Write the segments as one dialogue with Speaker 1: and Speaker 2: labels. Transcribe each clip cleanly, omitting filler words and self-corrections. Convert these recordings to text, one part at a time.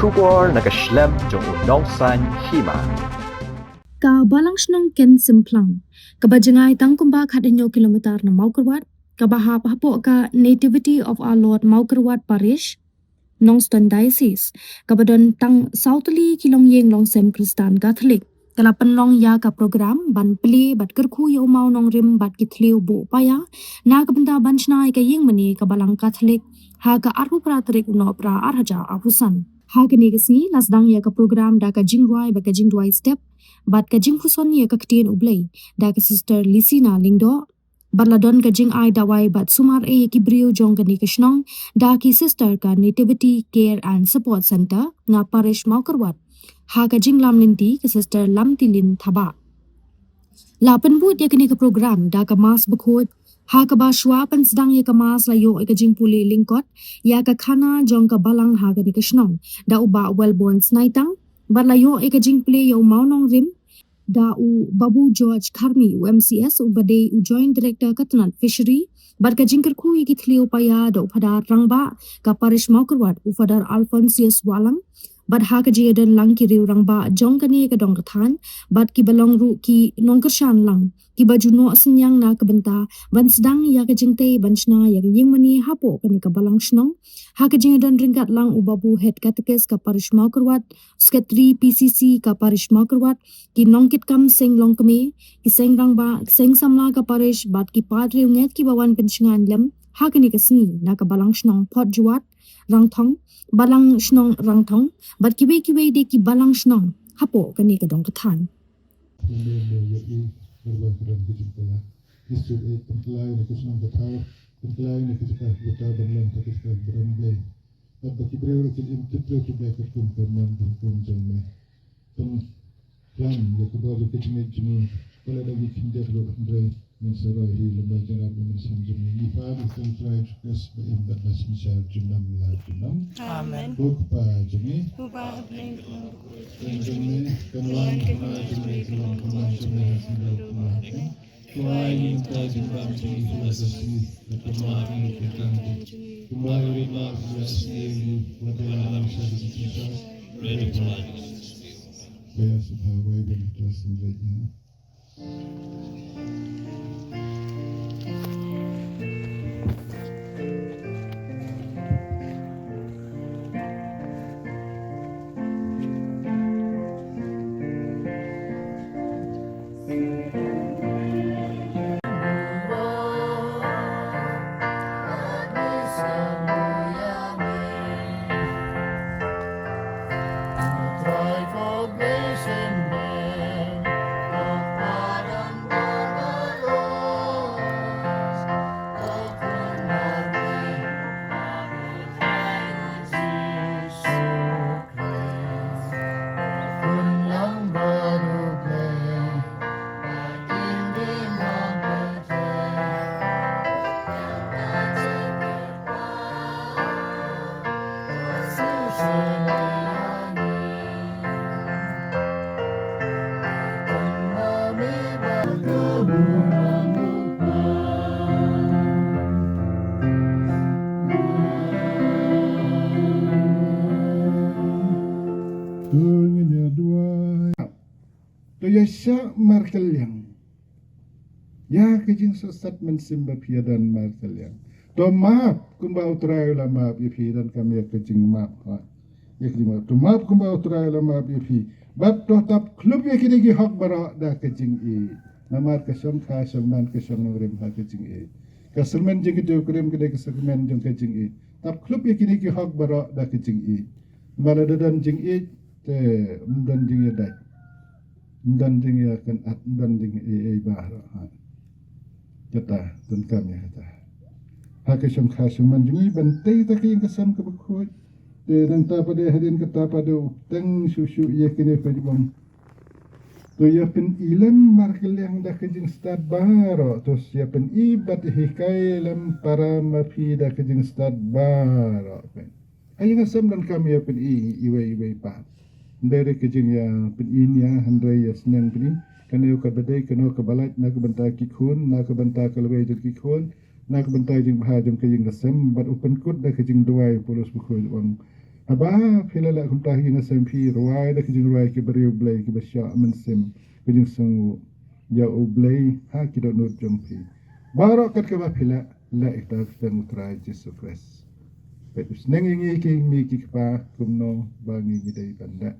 Speaker 1: Shubor nakaslem jong unongsan hima.
Speaker 2: Ka balang snong ken simplang. Ka bajengai tangkumba khadanyo kilometer na Maukerwat. Ka bahap hapo ka Nativity of Our Lord Maukerwat Parish. Nongston Diocese. Ka badon tang Southly kilong yeng long sem Kristan Catholic. Kala penlong ya ka program ban pli bat kerku yo mau nong rim bat kitliu bu paya. Na ka benda ban snai ka yeng mani ka balang Catholic. Ha ka arhu pratrik uno pra arhaja apusan. Ha ka negasi lasdang ya ka program da ka jingruai ba ka jingruai step. Bat ka jing khuson ya ka ketien ublay. Da ka sister Lisina Lingdo. Barladon ka jing ai dawai bat sumar e ki brio jong ka ni kashnong. Da ki sister ka Nativity Care and Support Center nga parish Maukerwat. Ha ka jing lam linti ka sister Lam Tilin Thaba. Lapan buat ya kini ka program da ka mas bekhot. Ha ka ba shwa pan sedang ya ka mas layo ka jing puli lingkot. Ya ka khana jong ka balang ha ka ni kashnong. Da uba wellborn snaitang. Barlayo ka jing puli yo maunong rim. Da u Babu George Karmi UMCS u bade u Joint Director Katanat Fishery. Bar ka jing kerku ikitli upaya da upadar rangba ka parish Maukerwat ufadar Alphonsius Walang. Bad ha ka jiyadan lang ki riu rangba jong ka ni ka dong kathan. Bad ki balong ru ki nongkershan lang. Ki baju no senyang na ka benta. Ban sedang ya ka jingte banchna ya ka ying mani hapo ka ni ka balang shnong. Ha ka jiyadan ringkat lang u Babu Head Catechist ka parish Maukerwat. Sekretari PCC ka parish Maukerwat. Ki nongkit kam seng long kami. Ki seng rangba ki seng samla ka parish. Bad ki padre unget ki bawan pensyengan lem. Ha ka ni ka sni na ka balang shnong pot juat. Rangthong. Balang shnong rangthong. Bat kiwe de ki balang shnong. Hapo kani ka dong kathan.
Speaker 3: Amen.
Speaker 4: Yasha markelyang. Ya kejing sesat mensimba piadan markelyang. To maaf kumba utrai la maaf ifi dan kami kejing maaf. Ya kejing maaf. To maaf kumba utrai la maaf ifi. Bat to tap klub ya kini hak bara da kejing i. Namar kesong ka man kesong ngrim ha kejing i. Kasermen jeng itu krim kede kasermen jeng kejing i. Tap klub ya kini hak bara da kejing i. Maladadan jeng i te mundan jeng ya dai. Dan dia akan dan dia bahra kita dan kami kata hakisum khasum manjungi bantai tak yang kesan ke bekut dan tak pada hadin kata pada teng susu ia kini pajibang tu ya pen ilam markel yang dah kejing stad baro tu ya pen ibat hikai lam para mafi dah kejing stad baro ayang asam dan kami ya pen iwai pa dari kejing ya ini ya handai ya senang ini kena ke badai kena ke balat nak bentar kikun nak bentar ke lebih jeng kikun nak bentar jeng bahar jeng kejing kesem bat open kut dah kejing dua polos buku wang Aba philala kun tahi na sempi ruai da kijing ruai ke beriu blai ke basya mensim kijing sengu ya ublai ha kido nut jompi. Barok kat ke ba phila la ita fen utrai Jesu Christ. Petus nengi ki mi ki pa kumno bangi gidai banda.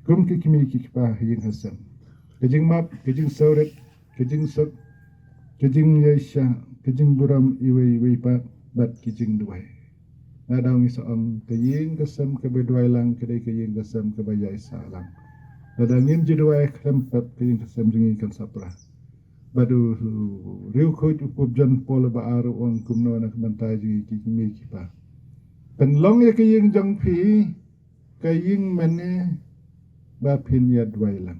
Speaker 4: Kum ki mi ki pa yin hasam. Kijing map kijing sauret kijing sok kijing yesha kijing buram iwe pa bat kijing duai. Nadang isang kaying kasam kabedway lang kaday kaying kasam kabayay salang. Nadangin jidway klempap kaying kasam jingi kan sapra. Badu riu khut upup jan pola ba aro ang kumno na kabantay jingi kikimi kipa. Penlong ya kaying jang pi kaying mane ba pinyadway lang.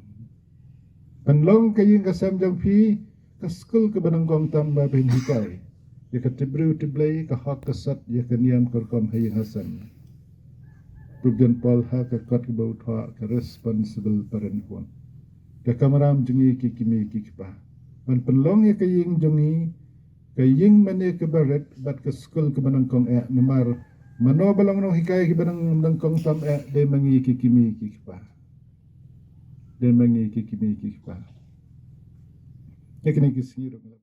Speaker 4: Penlong kaying kasam jang pi kaskul kabananggong tamba pinhikay. Ya katibru tiblay kahak kasat ya kaniam korkom haying hasan. Pubjan Paul ha kakat kebaut ha ka responsible parenthood. Ka kamaram jengi kikimi kikpa. Man penlong ya kaying jengi kaying mane kebaret bat ke skul kebanangkong nemar mano balang no hikay kebanangkong tam de mangi kikimi kikpa. De mangi kikimi kikpa. Ya kini kisirong